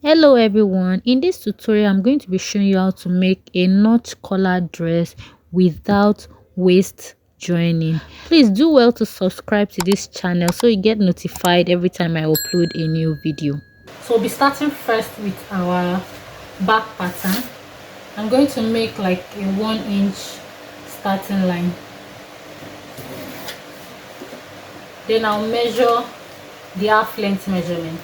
Hello everyone, in this tutorial I'm going to be showing you how to make a notch collar dress without waist joining. Please do well to subscribe to this channel so you get notified every time I upload a new video. So we'll be starting first with our back pattern. I'm going to make like a 1-inch starting line. Then I'll measure the half length measurement.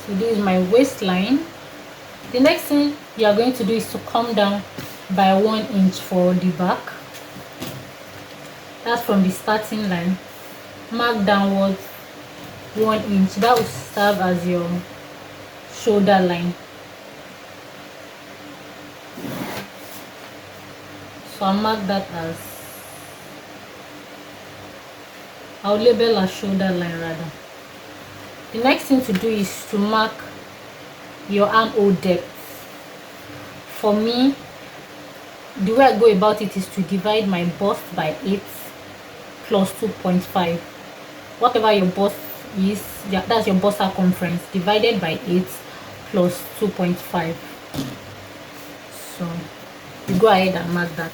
So this is my waistline. The next thing you are going to do is to come down by 1 inch for the back. That's from the starting line. Mark downwards 1 inch. That will serve as your shoulder line. So I'll mark that as, I'll label as shoulder line rather. The next thing to do is to mark your armhole depth. For me, the way I go about it is to divide my bust by 8 plus 2.5. Whatever your bust is, that's your bust circumference, divided by 8 plus 2.5. So you go ahead and mark that.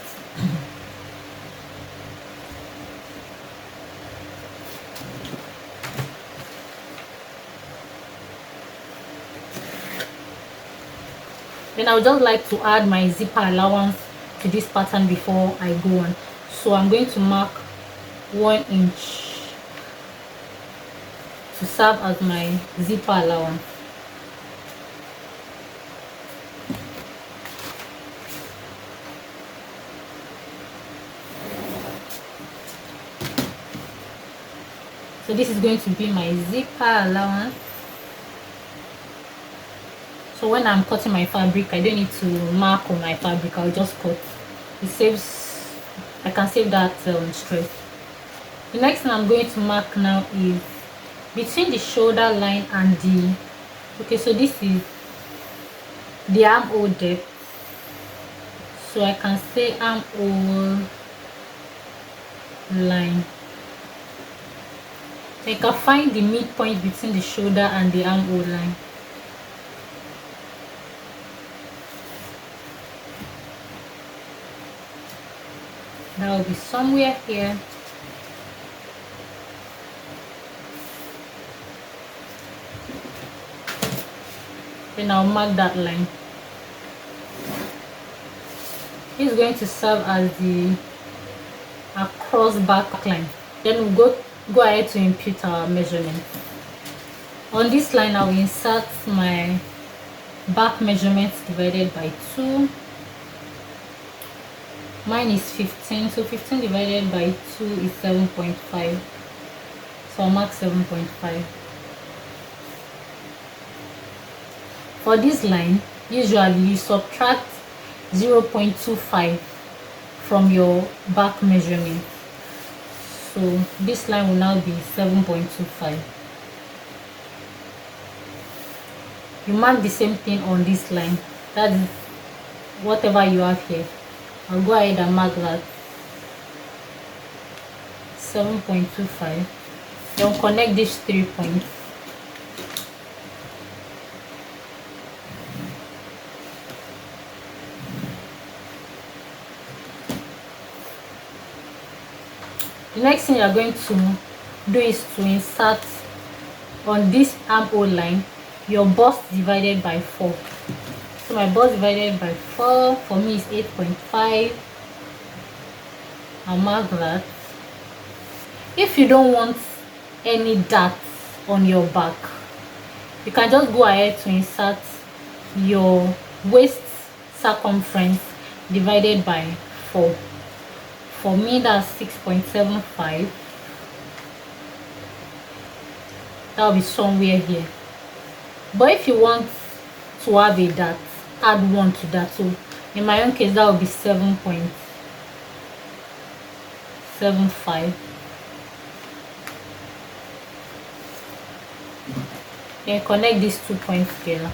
Then I would just like to add my zipper allowance to this pattern before I go on. So I'm going to mark 1 inch to serve as my zipper allowance. So this is going to be my zipper allowance. So when I'm cutting my fabric, I don't need to mark on my fabric. I'll just cut. It saves, I can save that stress. The next thing I'm going to mark now is between the shoulder line and the, okay, so this is the armhole depth. So I can say armhole line. I can find the midpoint between the shoulder and the armhole line. That will be somewhere here. Then I'll mark that line. This is going to serve as the across back line. Then we'll go ahead to impute our measurement. On this line, I will insert my back measurements divided by 2. Mine is 15, so 15 divided by 2 is 7.5. So I'll mark 7.5. For this line, usually you subtract 0.25 from your back measurement. So this line will now be 7.25. You mark the same thing on this line. That is whatever you have here. I'll go ahead and mark that 7.25. Then connect these 3 points. The next thing you're going to do is to insert on this armhole line your bust divided by 4. So my bust divided by 4 for me is 8.5. I'll mark that. If you don't want any dots on your back, you can just go ahead to insert your waist circumference divided by 4. For me, that's 6.75. That'll be somewhere here. But if you want to have a dot, add 1 to that. So in my own case, that will be 7.75. Then connect these 2 points together.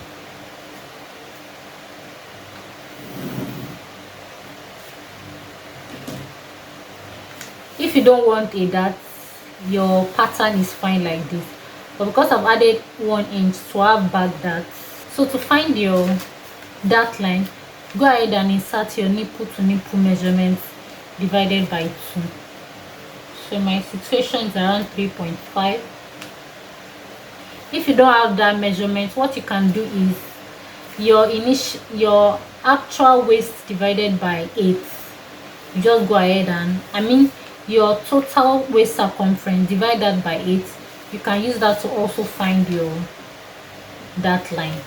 If you don't want a dart, your pattern is fine like this, but because I've added 1 inch to have back dart, so to find your dart line, go ahead and insert your nipple to nipple measurements divided by 2. So my situation is around 3.5. If you don't have that measurement, what you can do is your actual waist divided by 8. You just go ahead and your total waist circumference, divide that by 8. You can use that to also find your dart line.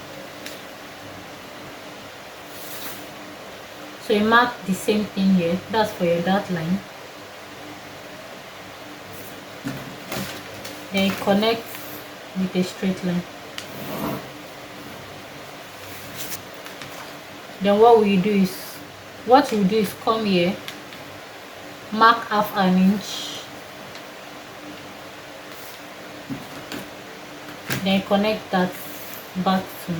So you mark the same thing here. That's for your dart line. Then you connect with a straight line. Then what you do is come here, mark half an inch, then connect that back to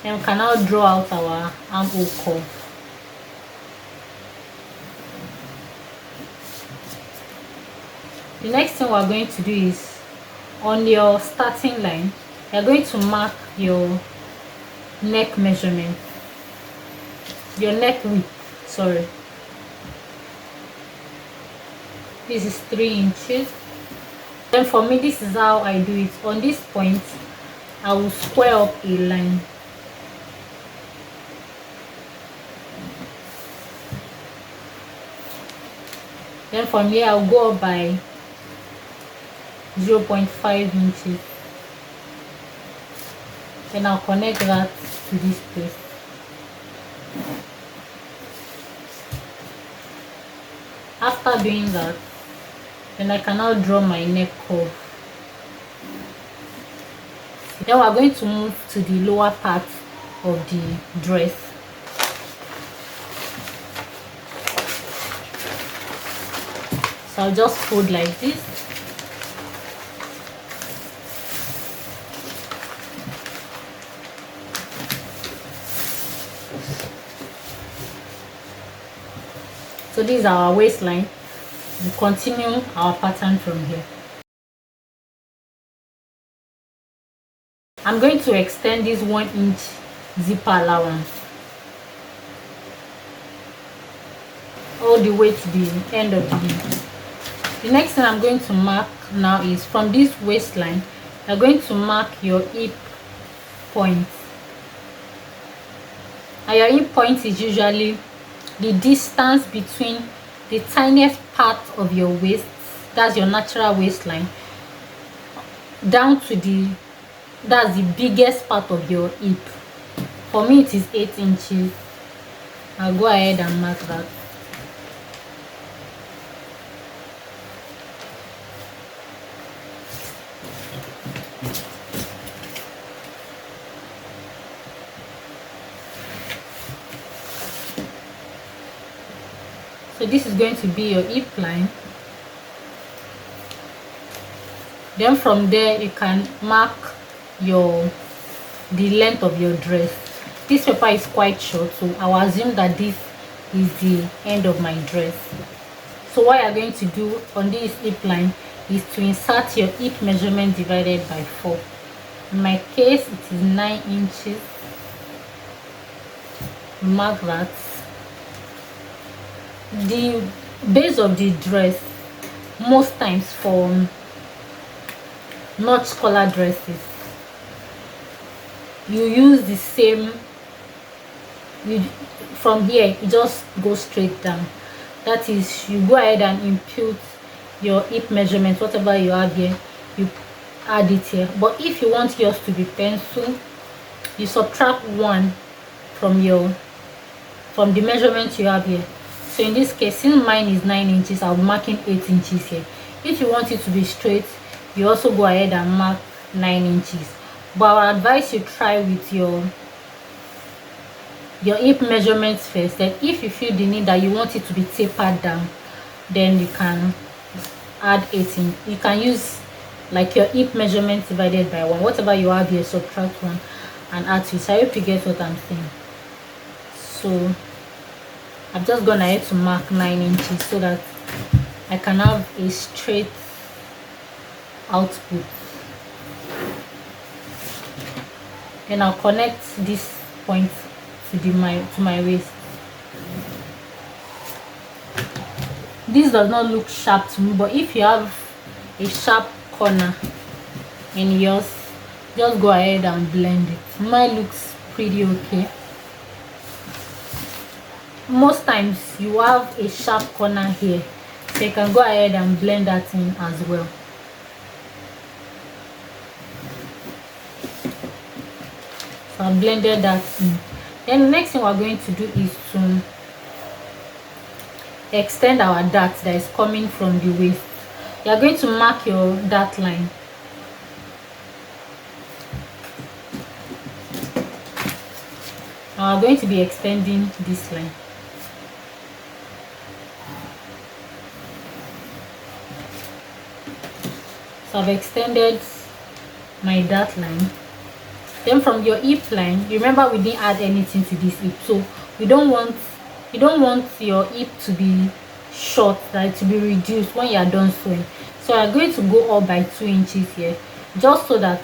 then we can now draw out our armhole curve. The next thing we're going to do is, on your starting line, you're going to mark your neck measurement, your neck width, sorry. This is 3 inches. Then for me, this is how I do it. On this point, I will square up a line. Then from here, I'll go up by 0.5 inches. Then I'll connect that to this place. After doing that, then I can now draw my neck curve. Then we're going to move to the lower part of the dress. So I'll just fold like this. So this is our waistline. We continue our pattern from here. I'm going to extend this 1 inch zipper allowance all the way to the end of the hip. The next thing I'm going to mark now is, from this waistline, you're going to mark your hip point. And your hip point is usually the distance between the tiniest part of your waist, that's your natural waistline, down to that's the biggest part of your hip. For me, it is 8 inches. I'll go ahead and mark that. So this is going to be your hip line. Then from there you can mark the length of your dress. This paper is quite short, so I'll assume that this is the end of my dress. So what you're going to do on this hip line is to insert your hip measurement divided by 4. In my case, it is 9 inches. Mark that. The base of the dress, most times for notch collar dresses, you use the same, from here you just go straight down. That is, you go ahead and impute your hip measurement, whatever you have here, you add it here. But if you want yours to be pencil, you subtract 1 from the measurement you have here. So in this case, since mine is 9 inches, I'll be marking 8 inches here. If you want it to be straight, you also go ahead and mark 9 inches. But I would advise you try with your hip measurements first. Then if you feel the need that you want it to be tapered down, then you can add 18. You can use like your hip measurement divided by 1. Whatever you have here, subtract 1 and add to it. So I hope you get what I'm saying. So I've just gone ahead to mark 9 inches so that I can have a straight output. Then I'll connect this point to my waist. This does not look sharp to me, but if you have a sharp corner in yours, just go ahead and blend it. Mine looks pretty okay. Most times you have a sharp corner here, so you can go ahead and blend that in as well. So I blended that in. Then the next thing we're going to do is to extend our dart that is coming from the waist. You are going to mark your dart line. Now we're going to be extending this line. So I've extended my dart line. Then from your hip line, remember we didn't add anything to this hip, so you don't want your hip to be short, that to be reduced when you are done sewing. So I'm going to go up by 2 inches here, just so that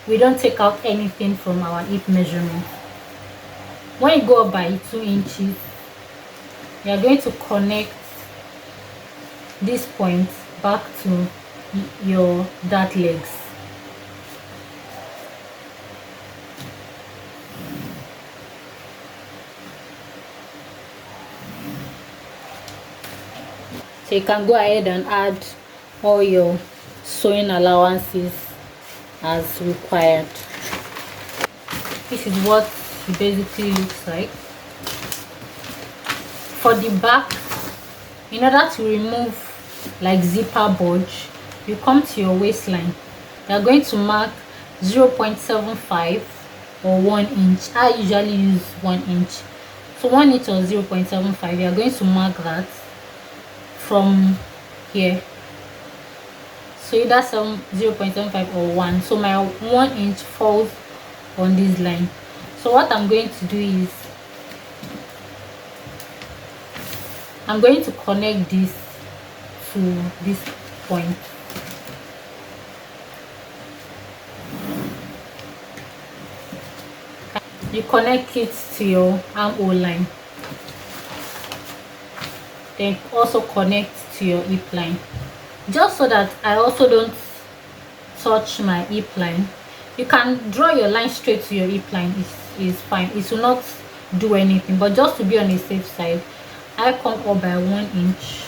we don't take out anything from our hip measurement. When you go up by 2 inches, you are going to connect this point back to your dart legs. So you can go ahead and add all your sewing allowances as required. This is what it basically looks like. For the back, in order to remove like zipper bulge, you come to your waistline. You are going to mark 0.75 or 1 inch. I usually use 1 inch. So 1 inch or 0.75, you are going to mark that from here. So either 0.75 or 1. So my 1 inch falls on this line. So what I'm going to do is I'm going to connect this to this point. You connect it to your armhole line. Then also connect to your hip line, just so that I also don't touch my hip line. You can draw your line straight to your hip line, is fine. It will not do anything, but just to be on the safe side, I come up by 1 inch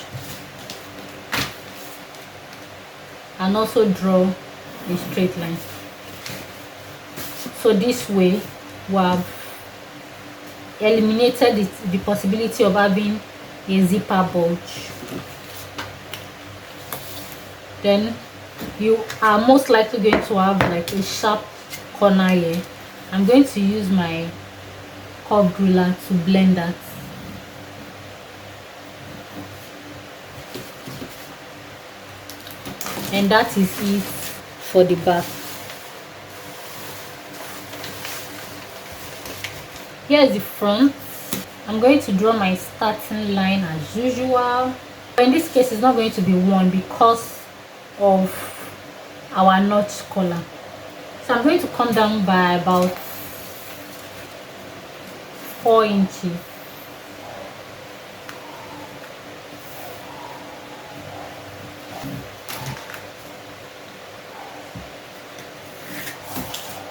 and also draw a straight line. So this way we have eliminated the possibility of having a zipper bulge. Then you are most likely going to have like a sharp corner here. I'm going to use my curved ruler to blend that. And that is it for the back. Here is the front. I'm going to draw my starting line as usual. But in this case, it's not going to be 1 because of our notch collar. So I'm going to come down by about 4 inches.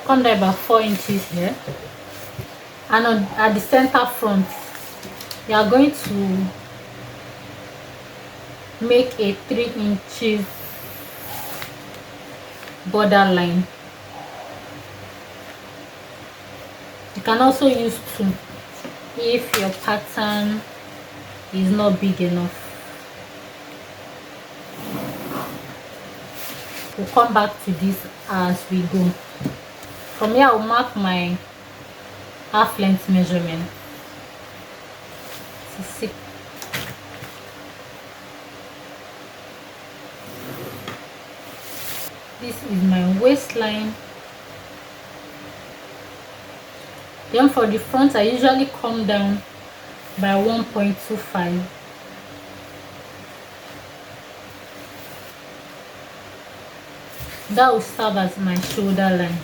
Come down about 4 inches here. And at the center front, you are going to make a 3 inches border line. You can also use 2 if your pattern is not big enough. We'll come back to this as we go. From here, I'll mark my half length measurement. This is my waistline. Then for the front, I usually come down by 1.25. That will serve as my shoulder line.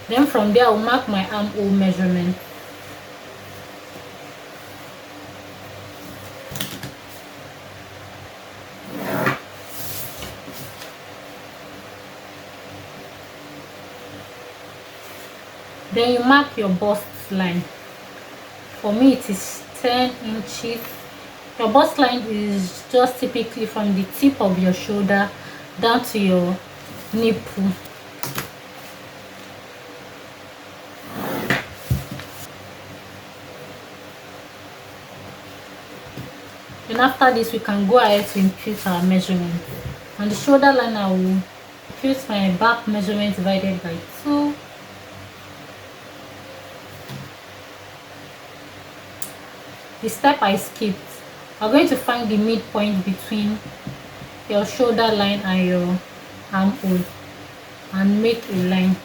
Then from there, I'll mark my armhole measurement. Then you mark your bust line. For me, it is 10 inches. Your bust line is just typically from the tip of your shoulder down to your nipple. Then after this, we can go ahead to impute our measurement. On the shoulder line, I will impute my back measurement divided by 2. The step I skipped, we're going to find the midpoint between your shoulder line and your armhole and make a line.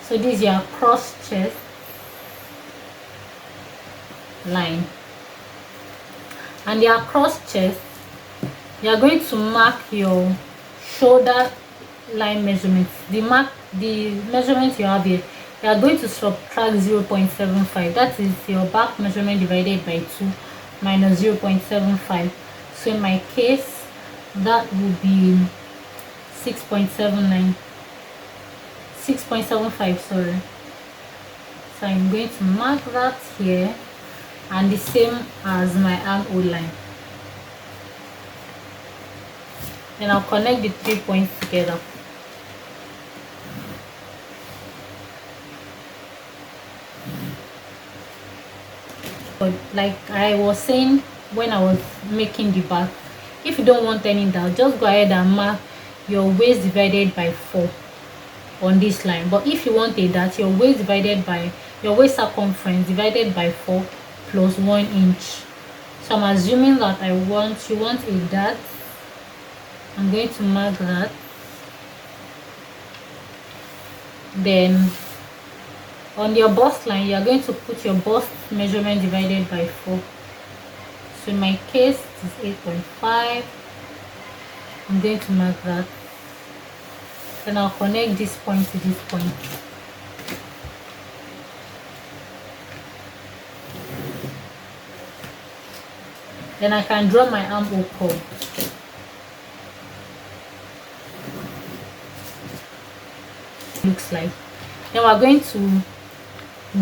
So this is your cross chest line, and your cross chest, you are going to mark your shoulder line measurement. The measurement you have here, you are going to subtract 0.75. That is your back measurement divided by 2 minus 0.75. So in my case, that will be 6.75, sorry. So I'm going to mark that here, and the same as my armhole line. Then I'll connect the 3 points together. But like I was saying when I was making the back, if you don't want any doubt, just go ahead and mark your waist divided by 4 on this line. But if you want a dart, your waist circumference divided by 4 plus 1 inch. So I'm assuming that you want a dart. I'm going to mark that. Then on your bust line, you are going to put your bust measurement divided by 4. So in my case, it is 8.5. I'm going to mark that. Then I'll connect this point to this point. Then I can draw my armhole curve. Looks like. Then we're going to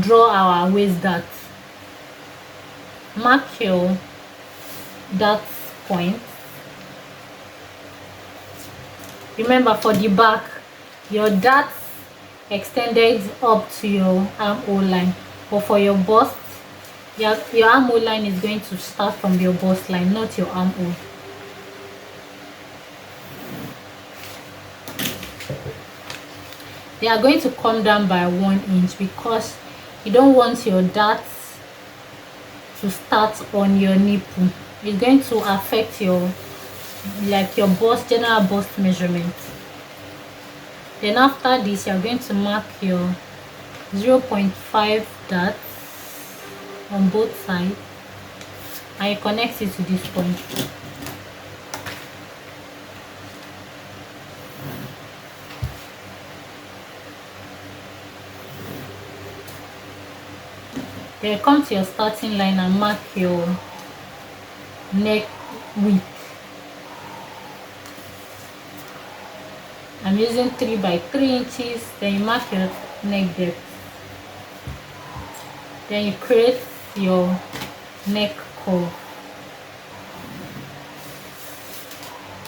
draw our waist dart. Mark your dart point. Remember, for the back, your dart extended up to your armhole line, but for your bust, your armhole line is going to start from your bust line, not your armhole. They are going to come down by 1 inch because you don't want your darts to start on your nipple. It's going to affect your bust, general bust measurement. Then after this, you're going to mark your 0.5 darts on both sides, and you connect it to this point. Then come to your starting line and mark your neck width. I'm using 3 by 3 inches. Then you mark your neck depth. Then you create your neck curve.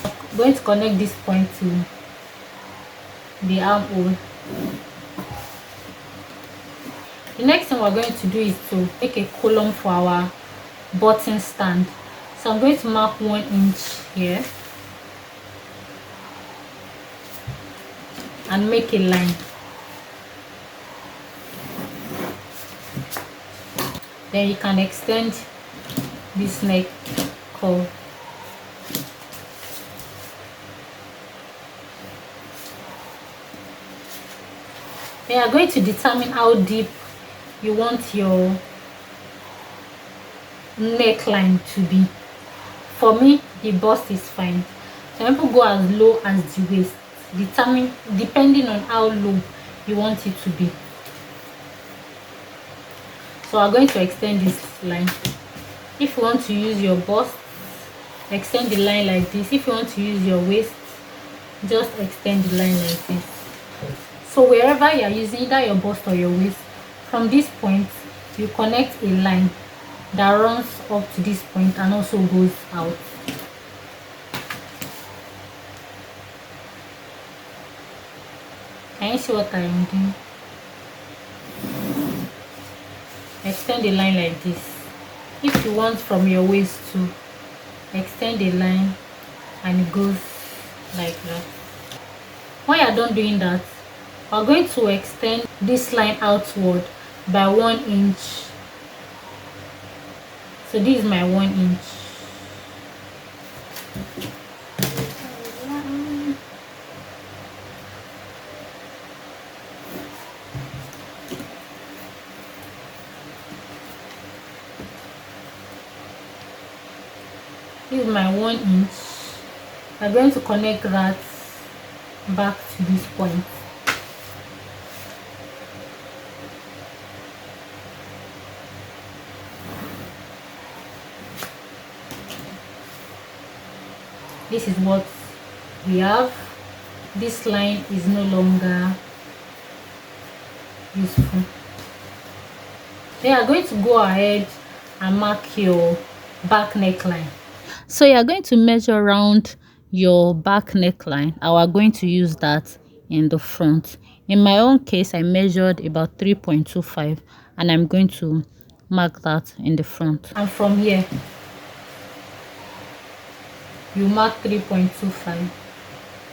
I'm going to connect this point to the armhole. The next thing we're going to do is to make a column for our button stand. So I'm going to mark 1 inch here. and make a line. Then you can extend this neck curve. Then you are going to determine how deep you want your neckline to be. For me, the bust is fine. Some people go as low as the waist, depending on how low you want it to be. So I'm going to extend this line. If you want to use your bust, extend the line like this. If you want to use your waist, just extend the line like this. So wherever you are using, either your bust or your waist, from this point you connect a line that runs up to this point and also goes out. Can you see what I am doing? Extend the line like this. If you want from your waist to extend the line and it goes like that. When you are done doing that, we are going to extend this line outward by 1 inch. So this is my 1 inch. This is my 1 inch. I'm going to connect that back to this point. This is what we have. This line is no longer useful. Then you are going to go ahead and mark your back neckline. So you are going to measure around your back neckline. I are going to use that in the front. In my own case, I measured about 3.25 and I'm going to mark that in the front. And from here, you mark 3.25.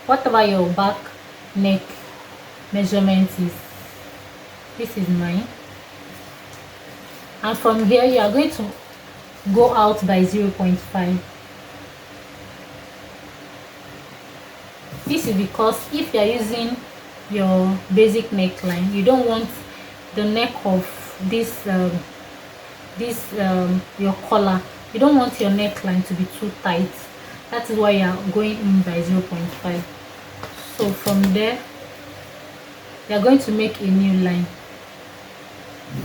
Whatever your back neck measurement is, this is mine. And from here, you are going to go out by 0.5. This is because if you are using your basic neckline, you don't want the neck of your collar, you don't want your neckline to be too tight. That is why you are going in by 0.5. So from there, you are going to make a new line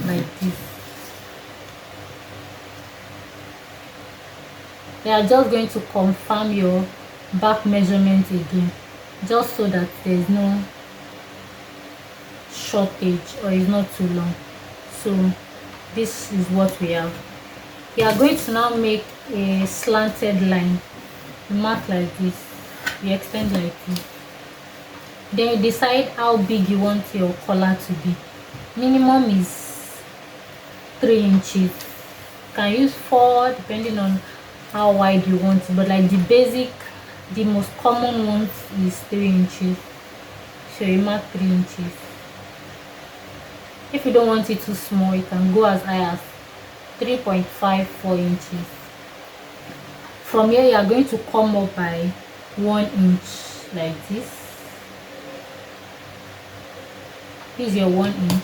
like this. You are just going to confirm your back measurement again, just so that there is no shortage or it's not too long. So this is what we have. You are going to now make a slanted line. You mark like this, you extend like this. Then you decide how big you want your collar to be. Minimum is 3 inches. You can use 4 depending on how wide you want it, but like the most common one is 3 inches. So you mark 3 inches. If you don't want it too small, you can go as high as 3.54 inches. From here, you are going to come up by 1 inch like this. This is your 1 inch.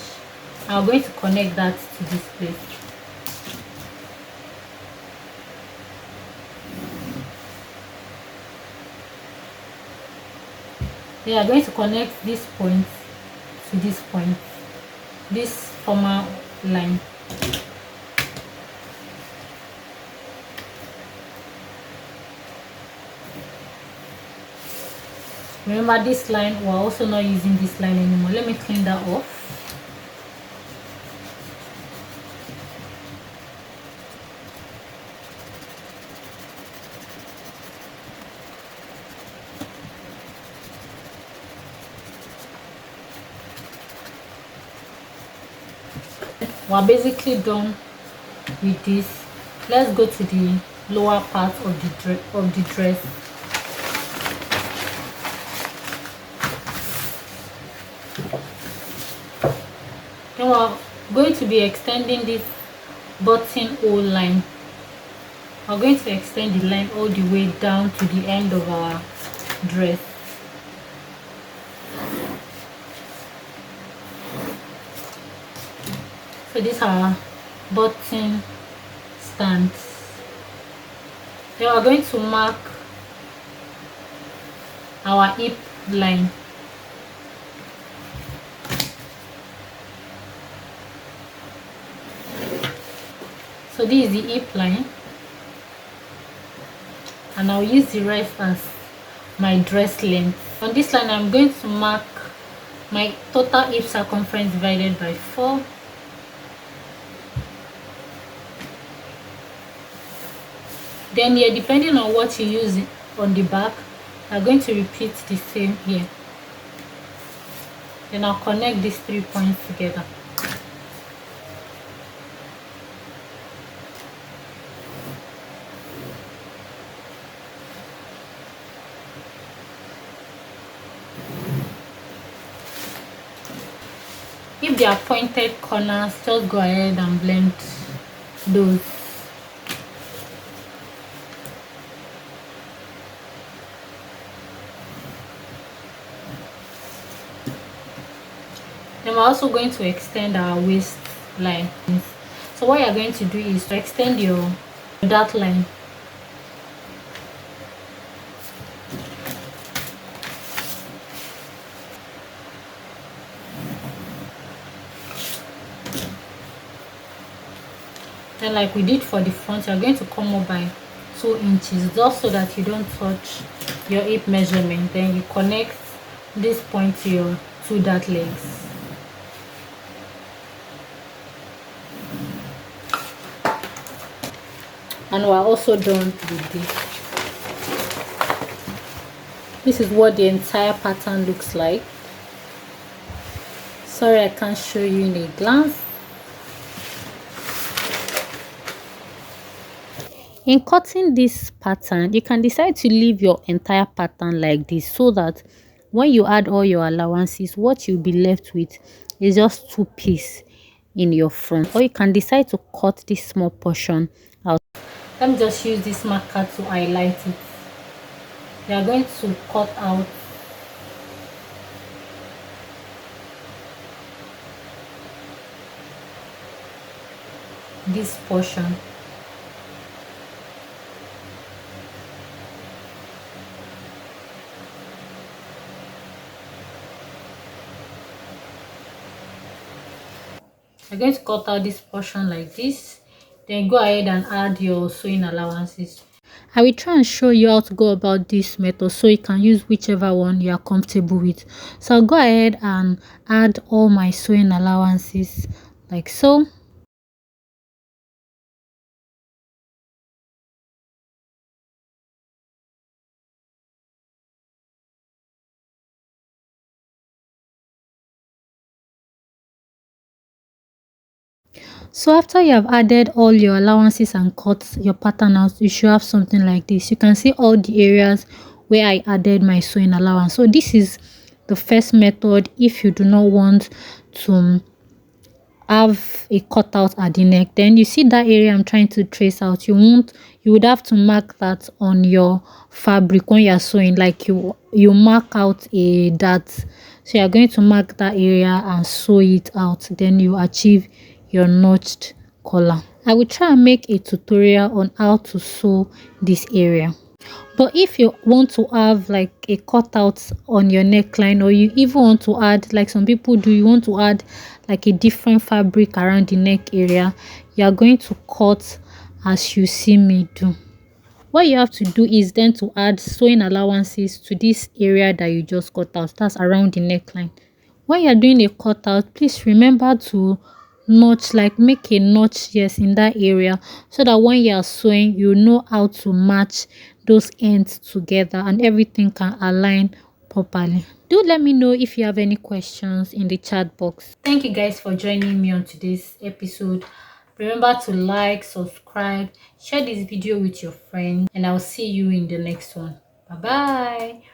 I'm going to connect that to this place. Then you are going to connect this point to this point, this former line. Remember this line, we're also not using this line anymore. Let me clean that off. We're basically done with this. Let's go to the lower part of the dress. Then we're going to be extending this buttonhole line. We're going to extend the line all the way down to the end of our dress. So these are button stands. Then we're going to mark our hip line. So this is the hip line, and I'll use the rest as my dress length. On this line, I'm going to mark my total hip circumference divided by 4. Then here, depending on what you use on the back, I'm going to repeat the same here. Then I'll connect these 3 points together. If they are pointed corners, just go ahead and blend those. Then we're also going to extend our waist line. So what you're going to do is to extend your dart line. Then like we did for the front, you're going to come up by 2 inches just so that you don't touch your hip measurement. Then you connect this point to your 2 dart legs. And we're also done with this. This is what the entire pattern looks like. Sorry I can't show you in a glance. In cutting this pattern, you can decide to leave your entire pattern like this so that when you add all your allowances, what you'll be left with is just 2 pieces in your front. Or you can decide to cut this small portion out. Let me just use this marker to highlight it. We are going to cut out this portion. I'm going to cut out this portion like this. Then go ahead and add your sewing allowances. I will try and show you how to go about this method so you can use whichever one you are comfortable with. So I'll go ahead and add all my sewing allowances like so. So after you have added all your allowances and cut your pattern out, you should have something like this. You can see all the areas where I added my sewing allowance. So this is the first method if you do not want to have a cutout at the neck. Then you see that area I'm trying to trace out, you would have to mark that on your fabric when you're sewing, like you mark out a dart. So you're going to mark that area and sew it out, then you achieve your notched collar. I will try and make a tutorial on how to sew this area. But if you want to have like a cutout on your neckline, or you even want to add, like some people do, you want to add like a different fabric around the neck area, you are going to cut as you see me do. What you have to do is then to add sewing allowances to this area that you just cut out, that's around the neckline. When you're doing a cutout, please remember to notch, like make a notch, yes, in that area, so that when you're sewing, you know how to match those ends together and everything can align properly. Do let me know if you have any questions in the chat box. Thank you guys for joining me on today's episode. Remember to like, subscribe, share this video with your friends, and I'll see you in the next one. Bye bye.